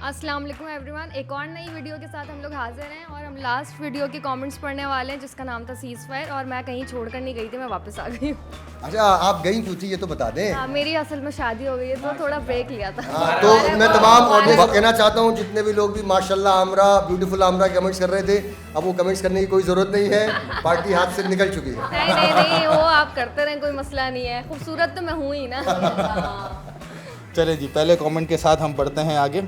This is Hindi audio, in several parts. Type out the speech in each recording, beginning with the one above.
अस्सलाम वालेकुम एवरीवन, एक और नई वीडियो के साथ हम लोग हाजिर हैं और हम लास्ट वीडियो के कमेंट्स पढ़ने वाले हैं जिसका नाम था सीज़ फायर। और मैं कहीं छोड़कर नहीं गई थी, मैं वापस आ गई हूँ। अच्छा, आप गई क्यों थी ये तो बता दें। हाँ, मेरी असल में शादी हो गई है तो थोड़ा ब्रेक लिया था। तो मैं तमाम ऑडियंस को कहना चाहता हूँ, जितने भी लोग भी माशाल्लाह आमरा ब्यूटीफुल आमरा कमेंट्स कर रहे थे, अब वो कमेंट्स करने की कोई ज़रूरत नहीं है, पार्टी हाथ से निकल चुकी है। नहीं, वो आप करते रहें, कोई मसला नहीं है। खूबसूरत तो मैं हूँ ही ना। चले जी, पहले कमेंट के साथ हम बढ़ते हैं आगे।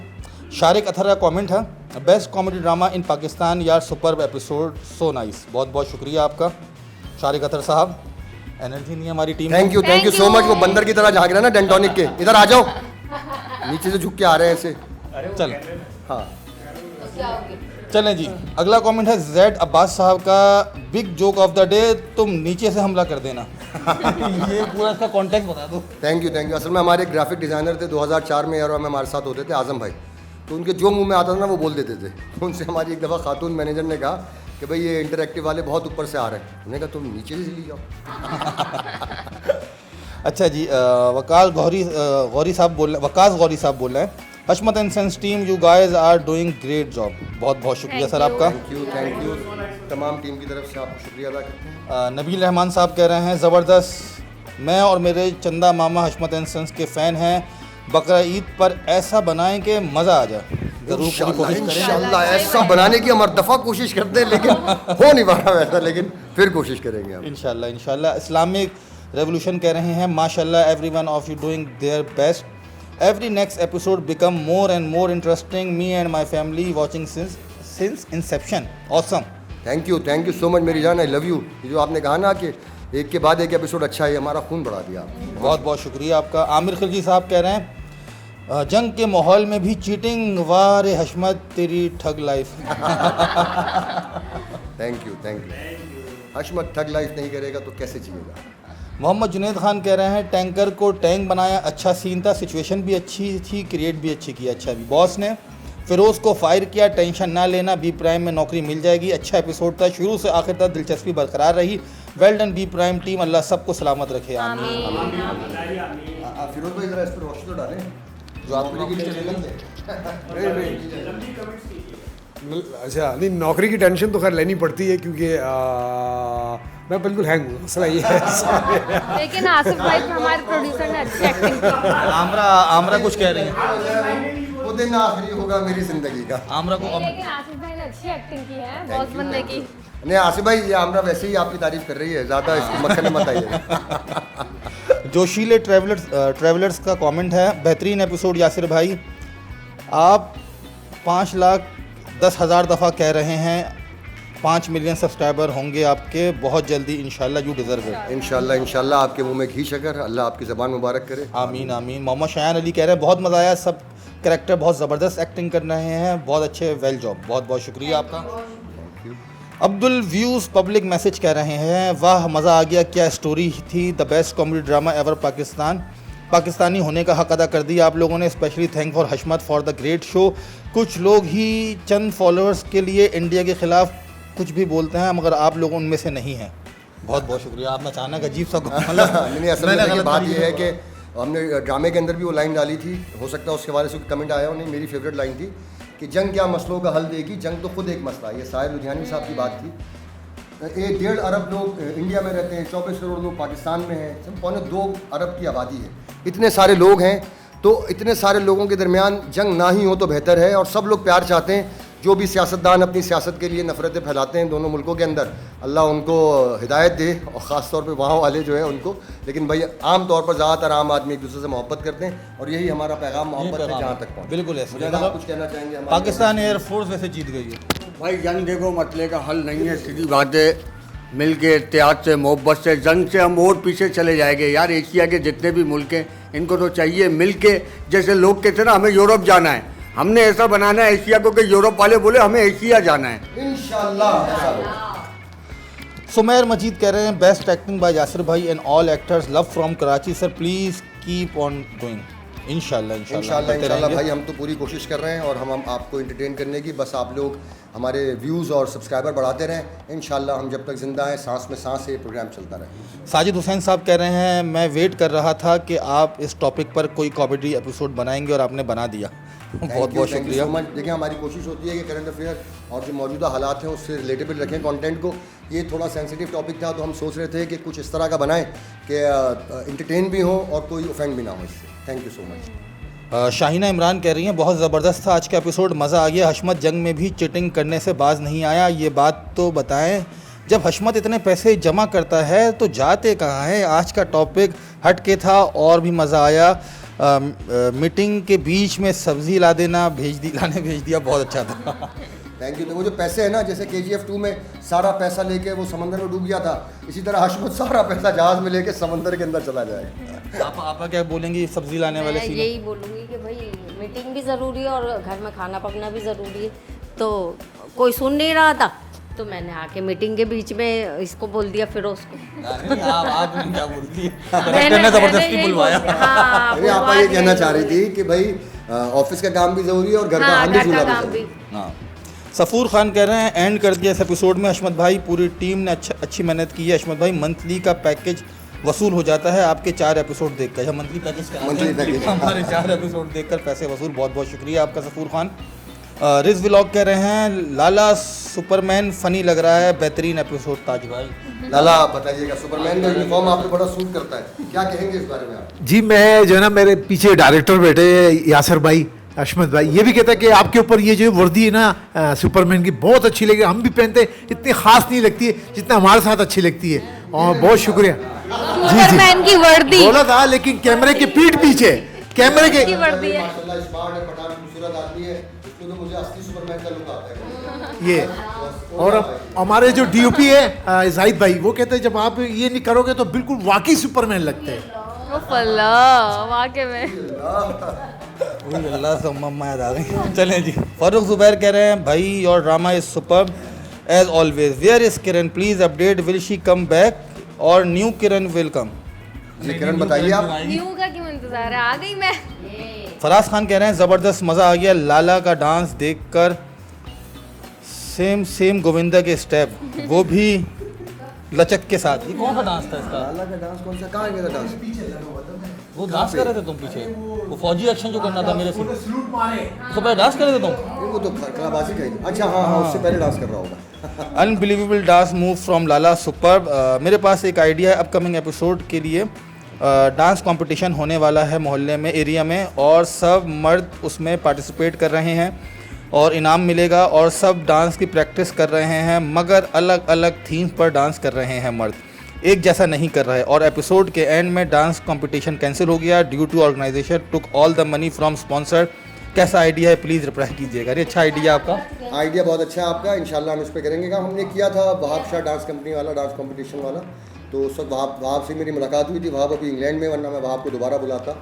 शारिक अथर का कमेंट है, बेस्ट कॉमेडी ड्रामा इन पाकिस्तान यार, सुपर्ब एपिसोड, सो नाइस। बहुत बहुत शुक्रिया आपका शारिक अथर साहब। एनर्जी नहीं है हमारी team. Thank you so much. वो बंदर की तरह झांक रहे हैं ना डेंटोनिक के, इधर आ जाओ। नीचे से झुक के आ रहे हैं ऐसे। चल हाँ चलें जी, अगला कमेंट है जैड अब्बास साहब का, big joke of the day, तुम नीचे से हमला कर देना। ये पूरा इसका कॉन्टेक्स्ट बता दो। Thank you. असल में हमारे एक ग्राफिक डिज़ाइनर थे 2004 में, और हमारे साथ होते थे आजम भाई। तो उनके जो मुंह में आता था ना वो बोल देते थे। उनसे हमारी एक दफ़ा खातून मैनेजर ने कहा कि भाई ये इंटरैक्टिव वाले बहुत ऊपर से आ रहे हैं। उन्होंने कहा तुम नीचे से ली जाओ। अच्छा जी, वकास गौरी साहब बोल रहे हैं, Hashmat and sons team, you guys are doing great job. बहुत बहुत शुक्रिया सर आपका। थैंक यू तमाम टीम की तरफ से आपको शुक्रिया अदा करते हैं। नबील रहमान साहब कह रहे हैं, ज़बरदस्त, मैं और मेरे चंदा मामा हशमत एंड सेंस के फ़ैन हैं, बकरा ईद पर ऐसा बनाएं कि मज़ा आ जाए। ज़रूर पूरी कोशिश करें इंशाल्लाह ऐसा बनाने की हम हर दफ़ा कोशिश करते हैं, लेकिन हो नहीं पा रहा वैसा, लेकिन फिर कोशिश करेंगे हम इंशाल्लाह। इस्लामिक रेवोल्यूशन कह रहे हैं, माशाल्लाह everyone of you doing their best, every next episode become more and more interesting, me and my family watching since Inception, awesome. Thank you so much मेरी जान, आई लव यू। जो आपने कहा ना कि एक के बाद एक एपिसोड अच्छा है, हमारा खून बढ़ा दिया आपने। बहुत बहुत शुक्रिया आपका। आमिर खिलजी साहब कह रहे हैं, जंग के माहौल में भी चीटिंग, वाह रे हशमत तेरी thug life. Thank you. Hashmat thug life नहीं करेगा तो कैसे जिएगा। मोहम्मद जुनैद खान कह रहे हैं, टैंकर को टैंक बनाया, अच्छा सीन था, सिचुएशन भी अच्छी थी, क्रिएट भी अच्छी किया। अच्छा भी बॉस ने फिरोज़ को फायर किया, टेंशन ना लेना, बी प्राइम में नौकरी मिल जाएगी। अच्छा एपिसोड था, शुरू से आखिर तक दिलचस्पी बरकरार रही। Well done B prime team, अल्लाह सबको सलामत रखे, आमीन। फिरोज भाई जरा इस पर रोशनी तो डालें जो आपके लिए अच्छा नहीं, नौकरी की टेंशन तो खैर लेनी पड़ती है क्योंकि मैं बिल्कुल हैंग हूँ, मसला ये है। लेकिन आसिफ भाई हमारे प्रोड्यूसर ने अच्छी एक्टिंग की। आमरा कुछ कह रही है, वो दिन आखिरी होगा मेरी जिंदगी का। आमरा को लेकिन आसिफ भाई ने अच्छी एक्टिंग की है बॉस बनने की। नहीं आसिफ भाई, ये आमरा वैसे ही आपकी तारीफ कर रही है, ज़्यादा इसको मक्खन मत आइए। जोशीले ट्रैवलर्स का कमेंट है, बेहतरीन एपिसोड यासिर भाई, आप 5,10,000 दफ़ा कह रहे हैं 5 मिलियन सब्सक्राइबर होंगे आपके बहुत जल्दी, इंशाल्लाह, यू डिज़र्व इट। इंशाल्लाह आपके मुंह में घी शकर, अल्लाह आपकी ज़बान मुबारक करे। आमीन। मोहम्मद शायान अली कह रहे हैं, बहुत मज़ा आया, सब कैरेक्टर बहुत ज़बरदस्त एक्टिंग कर रहे हैं, बहुत अच्छे, वेल जॉब। बहुत बहुत शुक्रिया आपका। अब्दुल व्यूज़ पब्लिक मैसेज कह रहे हैं, वाह मज़ा आ गया, क्या स्टोरी थी, the best comedy drama ever Pakistani होने का हक अदा कर दिया आप लोगों ने, specially thank for Hashmat for the great show. कुछ लोग ही चंद फॉलोअर्स के लिए इंडिया के ख़िलाफ़ कुछ भी बोलते हैं, मगर आप लोग उनमें से नहीं हैं। बहुत बहुत शुक्रिया। आपने अचानक अजीब सा नहीं, असल में बात यह है कि हमने ड्रामे के अंदर भी वो लाइन डाली थी, हो सकता है उसके बारे से कमेंट आया हो, नहीं मेरी फेवरेट लाइन थी कि जंग क्या मसलों का हल देगी, जंग तो खुद एक मसला है। ये साहिर लुधियानवी साहब की बात थी। 1.5 अरब लोग इंडिया में रहते हैं, 24 करोड़ लोग पाकिस्तान में हैं, 2.25 अरब की आबादी है। इतने सारे लोग हैं, तो इतने सारे लोगों के दरमियान जंग ना ही हो तो बेहतर है। और सब लोग प्यार चाहते हैं। जो भी सियासतदान अपनी सियासत के लिए नफ़रतें फैलाते हैं दोनों मुल्कों के अंदर, अल्लाह उनको हिदायत दे, और ख़ास तौर पे वहाँ वाले जो है उनको। लेकिन भाई आम तौर पर ज़्यादातर आम आदमी एक दूसरे से मोहब्बत करते हैं, और यही हमारा पैगाम मोहब्बत है जहाँ तक पहुँचे। बिल्कुल ऐसे आप कुछ कहना चाहेंगे? पाकिस्तान एयरफोर्स वैसे जीत गई है भाई। जंग देखो मसले का हल नहीं है, सीधी बात है, मिल के एहतियात से, मोहब्बत से। जंग से हम और पीछे चले जाएंगे यार। एशिया के जितने भी मुल्क हैं इनको तो चाहिए मिल के, जैसे लोग कहते हैं ना हमें यूरोप जाना है, हमने ऐसा बनाना है एशिया को कि यूरोप वाले बोले हमें एशिया जाना है। इंशाल्लाह। सुमैर मजीद कह रहे हैं, बेस्ट एक्टिंग बाय यासिर भाई and all actors, love from Karachi sir, please keep on doing. इंशाल्लाह भाई, हम तो पूरी कोशिश कर रहे हैं, और हम आपको एंटरटेन करने की, बस आप लोग हमारे व्यूज़ और सब्सक्राइबर बढ़ाते रहें। इंशाल्लाह हम जब तक ज़िंदा हैं, सांस में सांस, ये प्रोग्राम चलता रहे। साजिद हुसैन साहब कह रहे हैं, मैं वेट कर रहा था कि आप इस टॉपिक पर कोई कॉमेडी एपिसोड बनाएंगे और आपने बना दिया। बहुत बहुत शुक्रिया। So much. देखिए हमारी कोशिश होती है कि करंट अफेयर और जो मौजूदा हालात हैं उससे रिलेटेबल रखें कंटेंट को। ये थोड़ा सेंसिटिव टॉपिक था तो हम सोच रहे थे कि कुछ इस तरह का बनाएं कि इंटरटेन भी हो और कोई ऑफेंड भी ना हो इससे। Thank you so much. Shaheena Imran कह रही हैं बहुत ज़बरदस्त था आज का एपिसोड, मज़ा आ गया। हशमत जंग में भी चिटिंग करने से बाज नहीं आया, ये बात तो बताएं। जब हशमत इतने पैसे जमा करता है तो जाते कहाँ हैं? आज का टॉपिक हट के था और भी मज़ा आया। मीटिंग के बीच में सब्ज़ी लाने भेज दिया, बहुत अच्छा था। Thank you. तो वो जो पैसे है ना, जैसे KGF 2 में सारा पैसा लेके वो समंदर में डूब गया था, इसी तरह हशमत सारा पैसा जहाज़ में लेके समंदर के अंदर चला जाएगा। आप क्या बोलेंगी सब्ज़ी लाने वाले मैं सीन? यही बोलूँगी कि भाई मीटिंग भी ज़रूरी है और घर में खाना पकना भी ज़रूरी है। तो कोई सुन नहीं रहा था तो मैंने आके मीटिंग के बीच में इसको बोल दिया फिरोज को। आपने क्या बोलती है? मैंने ज़बरदस्ती बुलवाया। हाँ, अरे आप ये कहना चाह रही थी कि भाई ऑफिस का काम भी ज़रूरी है और घर का हाँ, काम भी घर का सुनना काम भी भी। ज़रूरी हाँ। सफ़ूर खान कह रहे हैं एंड कर दिया इस एपिसोड में हशमत भाई, पूरी टीम ने अच्छी मेहनत की है। हशमत भाई मंथली का पैकेज वसूल हो जाता है आपके 4 एपिसोड देखकर। मंथली पैकेज मंथली पैकेज हमारे 4 एपिसोड देखकर पैसे वसूल। बहुत बहुत शुक्रिया आपका सफ़ूर खान। रिज व्लॉग कह रहे हैं लाला सुपरमैन फ़नी लग रहा है, बेहतरीन एपिसोड ताज भाई। लाला आप बताइएगा, सुपरमैन का यूनिफॉर्म आप पे बड़ा सूट करता है, क्या कहेंगे इस बारे में आप? जी मैं जो है ना, मेरे पीछे डायरेक्टर बैठे यासर भाई, अशमत भाई, ये भी कहता है कि आपके ऊपर ये जो वर्दी है ना सुपरमैन की बहुत अच्छी लगी, हम भी पहनते हैं, इतनी खास नहीं लगती है जितना हमारे साथ अच्छी लगती है। और बहुत शुक्रिया। सुपरमैन की वर्दी बोला था लेकिन कैमरे के पीठ पीछे कैमरे के वर्दी है। माशाल्लाह स्मार्ट है, पठान खूबसूरत आदमी है, इसमें तो मुझे असली सुपरमैन का लुक आता है। ये और हमारे जो DOP है जाहिद भाई, वो कहते हैं जब आप ये नहीं करोगे तो बिल्कुल वाकई सुपरमैन लगते हैं। वाकई में अल्लाह से मम्मा याद आ गई। चलें जी। फारूक जुबैर कह रहे हैं भाई your drama is superb as always, where is Kiran, please update, will she come back or new Kiran will come? जी किरण बताइए आप। न्यू का क्यों इंतजार है, आ गई मैं। फराज खान कह रहे हैं ज़बरदस्त मज़ा आ गया लाला का डांस देखकर, सेम गोविंदा के स्टेप, वो भी लचक के साथ। ये कौन सा डांस था इसका? लाला का डांस कौन सा, कहाँ गया था डांस? वो डांस कर रहे थे तुम पीछे, वो फौजी एक्शन जो करना था मेरे से, उसको पहले डांस कर रहे थे तुम? वो तो कलाबाजी का ही। अच्छा हाँ, उससे पहले डांस कर रहा होगा। Unbelievable dance move from Lala, superb. मेरे पास एक आइडिया है अपकमिंग एपिसोड के लिए। डांस कंपटीशन होने वाला है मोहल्ले में, एरिया में, और सब मर्द उसमें पार्टिसिपेट कर रहे हैं और इनाम मिलेगा और सब डांस की प्रैक्टिस कर रहे हैं, मगर अलग अलग थीम पर डांस कर रहे हैं मर्द, एक जैसा नहीं कर रहा है। और एपिसोड के एंड में डांस कंपटीशन कैंसिल हो गया due to organisation took all the money from sponsor. कैसा आइडिया है, प्लीज़ रिप्लाई कीजिएगा। अरे अच्छा आइडिया आपका, आइडिया बहुत अच्छा है आपका, इंशाल्लाह हम इस पर करेंगे काम। हमने किया था वहाब शाह डांस कंपनी वाला, डांस कंपटीशन वाला, तो उस वक्त वहाब से मेरी मुलाकात हुई थी। वहाब अभी इंग्लैंड में, वरना मैं वहाब को दोबारा बुलाता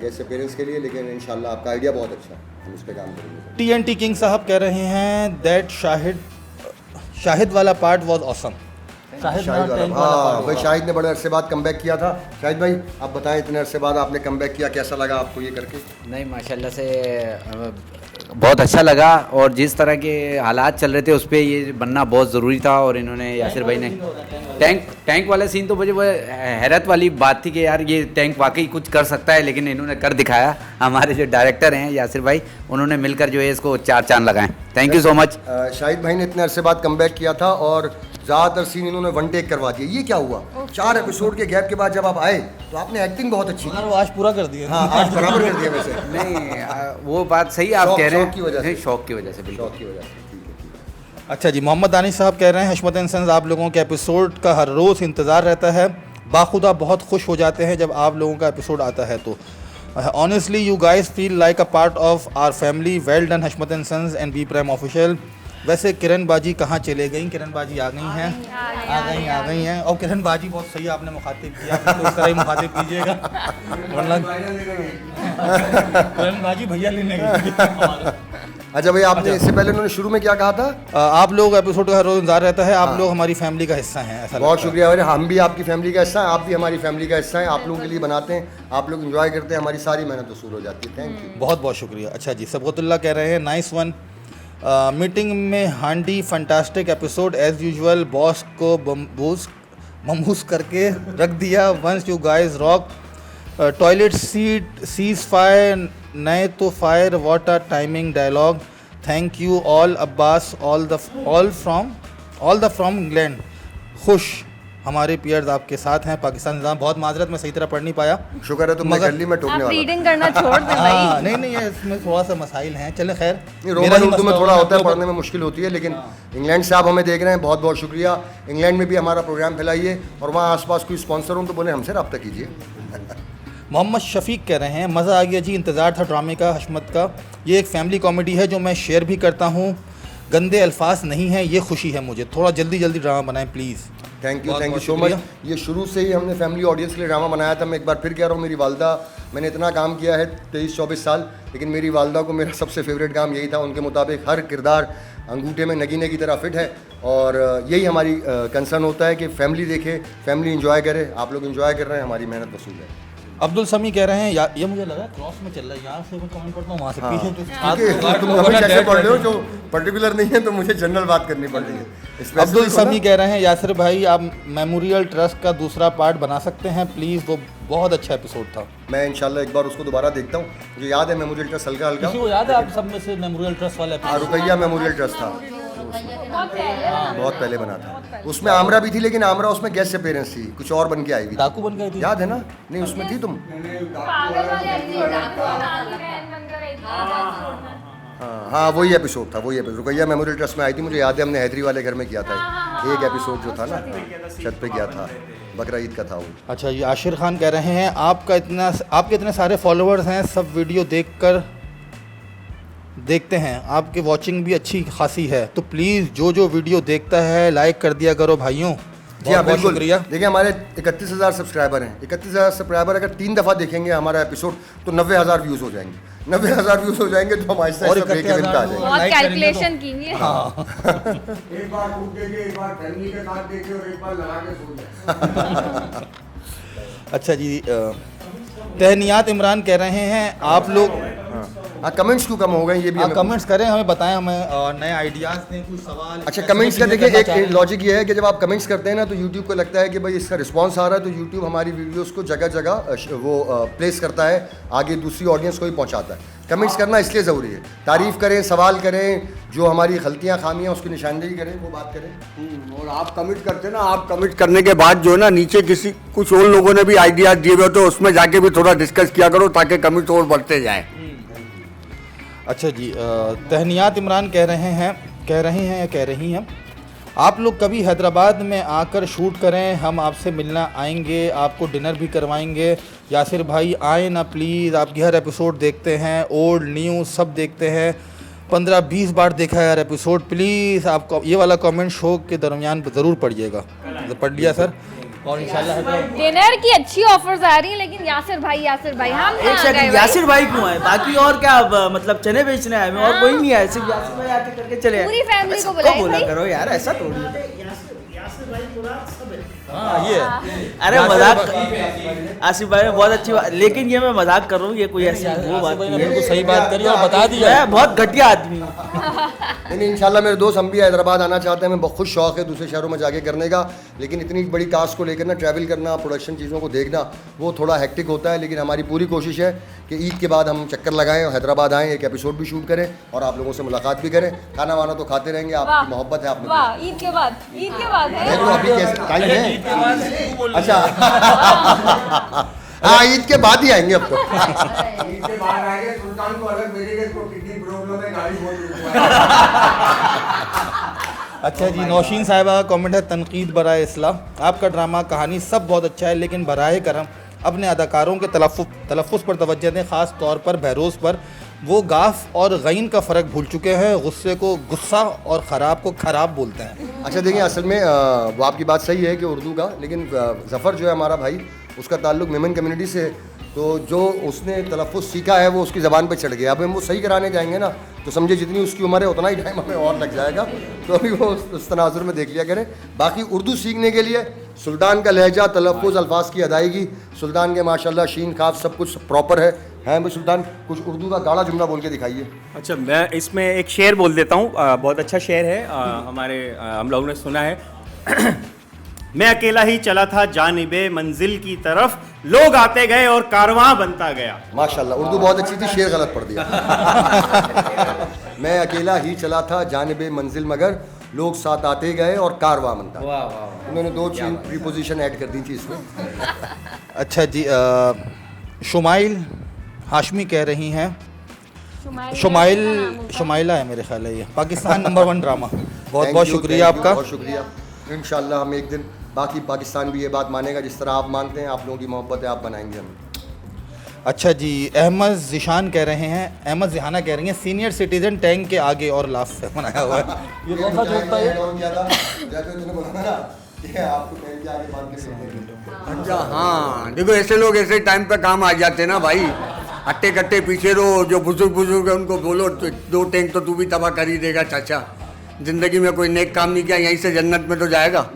गेस्ट अपीयरेंस के लिए, लेकिन इंशाल्लाह आपका आइडिया बहुत अच्छा है, हम इस पर काम करेंगे। TNT किंग साहब कह रहे हैं दैट शाहिद वाला पार्ट वॉज ऑसम। शाहिद हाँ भाई, शाहिद ने बड़े अरसे बाद कमबैक किया था। शाहिद भाई आप बताएं, इतने अरसे बाद आपने कमबैक किया, कैसा लगा आपको ये करके? नहीं माशाल्लाह से बहुत अच्छा लगा, और जिस तरह के हालात चल रहे थे उस पर ये बनना बहुत ज़रूरी था। और इन्होंने यासिर भाई ने टैंक वाला सीन, तो मुझे वो हैरत वाली बात थी कि यार ये टैंक वाकई कुछ कर सकता है, लेकिन इन्होंने कर दिखाया। हमारे जो डायरेक्टर हैं यासिर भाई, उन्होंने मिलकर जो है इसको 4 चांद लगाएं। Thank you so much. Shahid भाई ने इतने अरसे बाद कमबैक किया था और ज़्यादातर सीन इन्होंने वन टेक करवा दिया। ये क्या हुआ? 4 एपिसोड के गैप के बाद जब आप आए तो आपने एक्टिंग बहुत अच्छी की। वो आज पूरा कर दिया। हाँ आज बराबर कर दिया वैसे। नहीं वो बात सही आप कह रहे हैं, शौक की वजह से। शौक की वजह से, बिल्कुल शौक की वजह से। ठीक है, ठीक है। अच्छा जी। मोहम्मद दानिश साहब कह रहे हैं हशमत इंसान आप लोगों के एपिसोड का हर रोज़ इंतज़ार रहता है, बाखुदा बहुत खुश हो जाते हैं जब आप लोगों का एपिसोड आता है तो। Honestly you guys feel like a part of our family, well done Hashmat इंसान एंड बी प्राइम ऑफिशियल। वैसे किरण बाजी कहाँ चले गई? किरण बाजी आ गई हैं, आ गई हैं। और किरण बाजी बहुत सही आपने मुखातिब किया, तो इस तरह ही मुखातिब कीजिएगा, वरना किरण बाजी भैया लेने गई। अच्छा भाई, आपने इससे पहले उन्होंने शुरू में क्या कहा था? आप लोग एपिसोड का हर रोज़ इंतजार रहता है, आप लोग हमारी फैमिली का हिस्सा हैं, ऐसा बहुत लगता है। शुक्रिया। हम भी आपकी फैमिली का हिस्सा हैं, आप भी हमारी फैमिली का हिस्सा हैं। आप लोगों के लिए बनाते हैं, आप लोग एंजॉय करते हैं, हमारी सारी मेहनत वसूल हो जाती है। Thank you. बहुत बहुत शुक्रिया। अच्छा जी। सबगतुल्ला कह रहे हैं नाइस वन मीटिंग में हांडी fantastic episode as usual, boss को ममूस करके रख दिया। Once you guys rock, toilet seat cease fire नए तो fire what are timing dialogue, thank you all Abbas, all the from England. खुश हमारे पियर्स आपके साथ हैं। पाकिस्तान निज़ाम, बहुत माजरत मैं सही तरह पढ़ नहीं पाया। शुक्र है तुमने मगर- कर ली, मैं टोकने आप वाला था। रीडिंग करना छोड़ दें भाई। हाँ, नहीं ये इसमें थोड़ा सा मसाइल हैं। चले खैर, नहीं, मेरा रोमन ही उर्दू में मसला थोड़ा होता है, मैं पढ़ने में मुश्किल होती है, लेकिन इंग्लैंड से आप हमें देख रहे हैं, बहुत बहुत शुक्रिया। इंग्लैंड में भी हमारा प्रोग्राम फैलाइए, और वहाँ आसपास कोई स्पॉन्सर हो तो बोले हमसे रब्ता कीजिए। मोहम्मद शफीक कह रहे हैं मज़ा आ गया जी, इंतज़ार था ड्रामे का हशमत का। ये एक फैमिली कॉमेडी है जो मैं शेयर भी करता हूँ, गंदे अल्फाज नहीं हैं, ये खुशी है मुझे। थोड़ा जल्दी ड्रामा बनाएं प्लीज़। थैंक यू बहुत सो शुक्रिया। मच। ये शुरू से ही हमने फैमिली ऑडियंस के लिए ड्रामा बनाया था। मैं एक बार फिर कह रहा हूँ, मेरी वालदा, मैंने इतना काम किया है 23-24 साल, लेकिन मेरी वालदा को मेरा सबसे फेवरेट काम यही था। उनके मुताबिक हर किरदार अंगूठे में नगीने की तरह फिट है, और यही हमारी कंसर्न होता है कि फैमिली देखे, फैमिली इंजॉय करे। आप लोग इंजॉय कर रहे हैं, हमारी मेहनत वसूल है। अब्दुल समी कह रहे हैं ये मुझे लगा क्रॉस में चल रहा है, यहाँ से मैं कमेंट करता हूँ, वहाँ से पीछे क्योंकि तुम हमें कैसे पढ़ रहे हो जो पर्टिकुलर नहीं है, तो मुझे जनरल बात करनी पड़ रही है। अब्दुल Specific समी होना- कह रहे हैं यासिर भाई आप मेमोरियल ट्रस्ट का दूसरा पार्ट बना सकते हैं प्लीज़, वो बहुत अच्छा एपिसोड था। मैं इंशाल्लाह एक बार उसको दोबारा देखता हूँ। मुझे याद है मेमोरियल ट्रस्ट हल्का हल्का, किसी को याद है आप सब में से मेमोरियल ट्रस्ट वाला episode? रुकैया मेमोरियल ट्रस्ट था, बहुत पहले बना था। उसमें आमरा भी थी, लेकिन आमरा उसमें गेस्ट अपीयरेंस थी, कुछ और बन के आई हुई थी। डाकू बन गई थी। याद है ना? नहीं, उसमें थी तुम। हाँ, वही एपिसोड था, वही एपिसोड रुकैया मेमोरियल ट्रस्ट में आई थी। मुझे याद है हमने हैदरी वाले घर में किया था एक एपिसोड जो था ना, छत पे किया था, बकरा ईद का था वो। अच्छा जी, आशिर खान कह रहे हैं आपके इतने सारे फॉलोअर्स हैं, सब वीडियो देखते हैं, आपकी वॉचिंग भी अच्छी खासी है, तो प्लीज़ जो वीडियो देखता है लाइक कर दिया करो भाइयों। जी हाँ, बहुत बिल्कुल। शुक्रिया। देखिए, हमारे 31,000 सब्सक्राइबर हैं। 31,000 सब्सक्राइबर अगर 3 दफ़ा देखेंगे हमारा एपिसोड तो 90,000 व्यूज़ हो जाएंगे। 90,000 व्यूज़ हो जाएंगे तो हम आहिस्ता आहिस्ता ब्रेक इवन पे आ जाएंगे। बहुत कैलकुलेशन की है। एक बार टूट देखिए, एक बार फैमिली के साथ देखिए, और एक बार लगा के सो जाए। अच्छा जी, तहनियात इमरान कह रहे हैं आप लोग हाँ, कमेंट्स क्यों कम हो गए ये भी हमें कमेंट्स करें, हमें बताएं, हमें नए आइडियाज़ दें, कुछ सवाल। अच्छा, कमेंट्स का देखिए, एक लॉजिक ये है कि जब आप कमेंट्स करते हैं ना, तो यूट्यूब को लगता है कि भाई इसका रिस्पांस आ रहा है, तो यूट्यूब हमारी वीडियोस को जगह जगह वो प्लेस करता है, आगे दूसरी ऑडियंस को ही पहुंचाता है। कमेंट्स करना इसलिए ज़रूरी है, तारीफ़ करें, सवाल करें, जो हमारी गलतियाँ खामियाँ उसकी निशानदेही करें, वो बात करें। और आप कमिट करते हैं ना, आप कमिट करने के बाद जो है ना, नीचे कुछ और लोगों ने भी आइडियाज दिए हुए, तो उसमें जाके भी थोड़ा डिस्कस किया करो, ताकि कमिट और बढ़ते जाएं। अच्छा जी, तहनियात इमरान कह रही हैं आप लोग कभी हैदराबाद में आकर शूट करें, हम आपसे मिलना आएंगे, आपको डिनर भी करवाएंगे। यासिर भाई आए ना प्लीज़, आपकी हर एपिसोड देखते हैं, ओल्ड न्यू सब देखते हैं, 15-20 बार देखा है यार एपिसोड, प्लीज़ आपको ये वाला कमेंट शो के दरमियान ज़रूर पढ़िएगा। पढ़ लिया सर, और इंशाल्लाह डिनर की अच्छी ऑफर्स आ रही हैं, लेकिन यासिर भाई हम एक सेकंड, यासिर भाई क्यों आए? बाकी और क्या मतलब चने बेचने आए हैं, और कोई नहीं आया, सिर्फ यासिर भाई आके करके चले आए। पूरी फैमिली को सबको बुलाएं बोला भाई। करो यार, ऐसा थोड़ी है। हाँ ये अरे मजाक, आसिफ भाई ने बहुत अच्छी बात, लेकिन ये मैं मजाक कर रहा हूँ, ये कोई ऐसी वो बात नहीं है। बिल्कुल सही बात करी और बता दिया। मैं बहुत घटिया आदमी हूँ। नहीं, इंशाल्लाह मेरे दोस्त हम भी हैदराबाद आना चाहते हैं। हमें बहुत खुश शौक़ है दूसरे शहरों में जाके करने का, लेकिन इतनी बड़ी टास्क को लेकर ना ट्रैवल करना, प्रोडक्शन चीज़ों को देखना, वो थोड़ा हेक्टिक होता है। लेकिन हमारी पूरी कोशिश है कि ईद के बाद हम चक्कर लगाएं और हैदराबाद आएँ, एक एपिसोड भी शूट करें और आप लोगों से मुलाकात भी करें। खाना वाना तो खाते रहेंगे, आपकी मोहब्बत है आप लोगों वाह, ईद के बाद है। तो अभी कैसे टाइम है? अच्छा हाँ, ईद के बाद ही आएंगे अब तो। इसके बाद आएंगे, सुल्तान को अलग भेजेंगे, इसको किडनी प्रॉब्लम है, गाड़ी बहुत अच्छा जी, नौशीन साहिबा का कमेंट है, तनकीद बराए इस्लाह, आपका ड्रामा कहानी सब बहुत अच्छा है, लेकिन बराए करम अपने अदाकारों के तलफ़्फ़ुज़ पर तवज्जो दें, ख़ास तौर पर बहरोज़ पर। वो गाफ और गैन का फ़र्क भूल चुके हैं, गुस्से को गुस्सा और ख़राब को ख़राब बोलते हैं। अच्छा देखिए, असल में वो आपकी बात सही है कि उर्दू का, लेकिन ज़फ़र जो है हमारा भाई, उसका ताल्लुक़ मेमन कम्युनिटी से है, तो जो उसने तलफ़्फ़ुज़ सीखा है वो उसकी ज़बान पे चढ़ गया। अब हम वो सही कराने जाएंगे ना, तो समझे जितनी उसकी उम्र है उतना ही टाइम हमें और लग जाएगा, तो अभी वो उस तनाजुर में देख लिया करें। बाकी उर्दू सीखने के लिए सुल्तान का लहजा, तलफ़्फ़ुज़, अल्फाज की अदायगी, सुल्तान के माशाल्लाह शीन खाफ सब कुछ प्रॉपर है भाई सुल्तान, कुछ उर्दू का गाढ़ा जुमला बोल के दिखाइए। अच्छा, मैं इसमें एक शेर बोल देता हूँ, बहुत अच्छा शेर है, हम लोगों ने सुना है। मैं अकेला ही चला था जानिबे मंजिल की तरफ, लोग आते गए और कारवां बनता गया। माशाल्लाह, उर्दू बहुत अच्छी थी, शेर गलत पढ़ दिया। मैं अकेला ही चला था जानिबे मंजिल मगर लोग साथ आते गए और कारवां बनता। वाह वाह। उन्होंने 2-3 प्रीपोजिशन ऐड कर दी थी इसमें। अच्छा जी, शुमाइल हाशमी कह रही हैं, शुमाइला है मेरे ख्याल है ये, पाकिस्तान नंबर 1 ड्रामा। बहुत बहुत शुक्रिया आपका। बहुत शुक्रिया। इंशाल्लाह हम एक दिन बाकी पाकिस्तान भी ये बात मानेगा, जिस तरह आप मानते हैं, आप लोगों की मोहब्बत है, आप बनाएंगे हम। अच्छा जी, अहमद जिशान कह रहे हैं, अहमद जिहाना कह रही हैं, सीनियर सिटीजन टैंक के आगे और लास्ट से बनाया हुआ है। ये कौन सा जोक था ये? अच्छा हाँ, देखो ऐसे लोग ऐसे टाइम पे काम आ जाते ना भाई, हट्टे कट्टे पीछे रहो, जो बुजुर्ग है उनको बोलो 2 टैंक तो तू भी तबाह कर ही देगा चाचा, जिंदगी में कोई नेक काम नहीं किया, यहीं से जन्नत में तो जाएगा।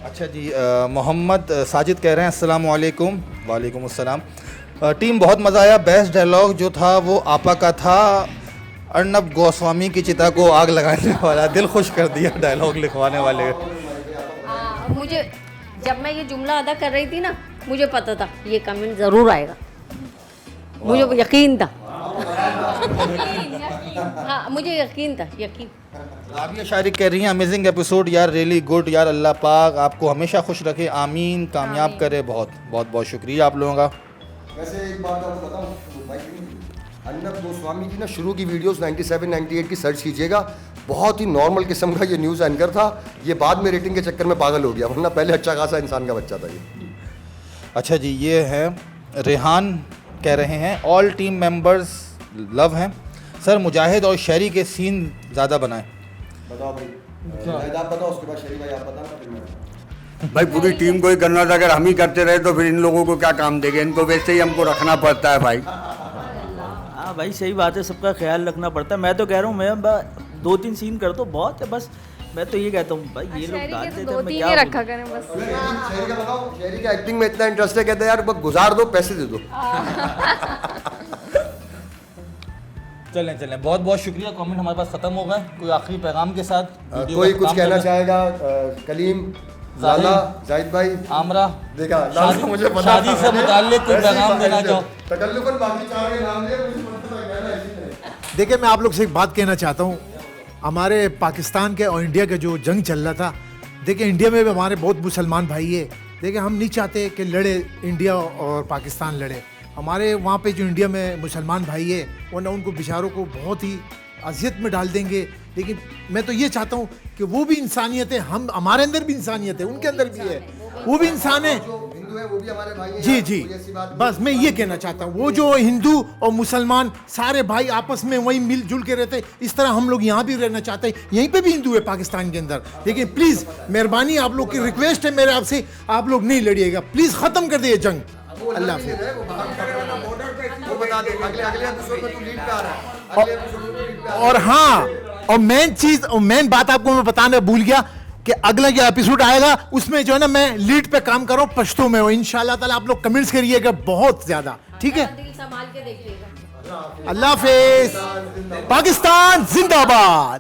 अच्छा जी, मोहम्मद साजिद कह रहे हैं, अस्सलाम वालेकुम। वालेकुम अस्सलाम। टीम बहुत मज़ा आया, बेस्ट डायलॉग जो था वो आपा का था, अर्नब गोस्वामी की चिता को आग लगाने वाला, दिल खुश कर दिया डायलॉग लिखवाने वाले। मुझे जब मैं ये जुमला अदा कर रही थी ना, मुझे पता था ये कमेंट ज़रूर आएगा, मुझे यकीन था। हाँ मुझे यकीन था, यकीन। राबिया शारिक कह रही हैं, अमेजिंग एपिसोड यार, रियली गुड यार, अल्लाह पाक आपको हमेशा खुश रखे, आमीन, कामयाब करे। बहुत बहुत बहुत शुक्रिया आप लोगों का। वैसे एक बात आपको बताऊं, अर्नब गोस्वामी की ना शुरू की वीडियोस 97-98 की सर्च कीजिएगा, बहुत ही नॉर्मल किस्म का ये न्यूज़ एंकर था, ये बाद में रेटिंग के चक्कर में पागल हो गया, वरना पहले अच्छा खासा इंसान का बच्चा था ये। अच्छा जी, ये है रेहान कह रहे हैं, ऑल टीम मेंबर्स लव हैं सर, मुजाहिद और शहरी के सीन ज़्यादा बनाएं। बताओ भाई, आप बताओ, उसके बाद शहरी भाई आप बताना, फिर मैं। भाई पूरी टीम को ही करना था, अगर हम ही करते रहे तो फिर इन लोगों को क्या काम देंगे, इनको वैसे ही हमको रखना पड़ता है भाई। हाँ भाई सही बात है, सबका ख्याल रखना पड़ता है। मैं तो कह रहा हूँ, मैं 2-3 सीन कर तो बहुत है, बस मैं तो ये कहता हूँ भाई ये लोग डालते थे, मैं क्या रखा करें बस। शहरी का बताओ, शहरी का एक्टिंग में इतना इंटरेस्ट है, कहते हैं यार बस गुजार दो, पैसे दे दो। चलें चलें, बहुत बहुत शुक्रिया। कमेंट हमारे पास ख़त्म हो गए, कोई आखिरी पैगाम के साथ कोई कुछ कहना चाहेगा? कलीम, लाला, जाहिद भाई, आमरा, देखा लाला, मुझे पता शादी से मुताल्लिक कोई पैगाम देना चाहो? तकल्लुफन बाकी चार के नाम लिए, मुझे पता है कहना है। देखिए मैं आप लोग से एक बात कहना चाहता हूँ, हमारे पाकिस्तान के और इंडिया का जो जंग चल रहा था, देखिए इंडिया में भी हमारे बहुत मुसलमान भाई है, देखिए हम नहीं चाहते कि लड़े इंडिया और पाकिस्तान लड़े, हमारे वहाँ पे जो इंडिया में मुसलमान भाई है वरना उनको बेचारों को बहुत ही अजियत में डाल देंगे, लेकिन मैं तो ये चाहता हूँ कि वो भी इंसानियत है, हम हमारे अंदर भी इंसानियत है, उनके अंदर भी है, वो भी इंसान है, हिंदू है वो भी हमारे भाई हैं। जी जी, बस मैं ये कहना चाहता हूँ, वो जो हिंदू और मुसलमान सारे भाई आपस में वही मिलजुल के रहते, इस तरह हम लोग यहाँ भी रहना चाहते हैं, यहीं पे भी हिंदू है पाकिस्तान के अंदर, लेकिन प्लीज़ मेहरबानी आप लोग की रिक्वेस्ट है मेरे आपसे, आप लोग नहीं लड़िएगा, प्लीज़ ख़त्म कर दिए जंग। अल्लाह हाफ़िज़। और हाँ, और मेन बात आपको मैं बताना भूल गया कि अगला जो एपिसोड आएगा उसमें जो है ना मैं लीड पे काम कर रहा हूँ पश्तो में, इंशाल्लाह ताला आप लोग कमेंट्स करिएगा बहुत ज्यादा, ठीक है? दिल संभाल के देखिएगा। अल्लाह हाफिज, पाकिस्तान जिंदाबाद।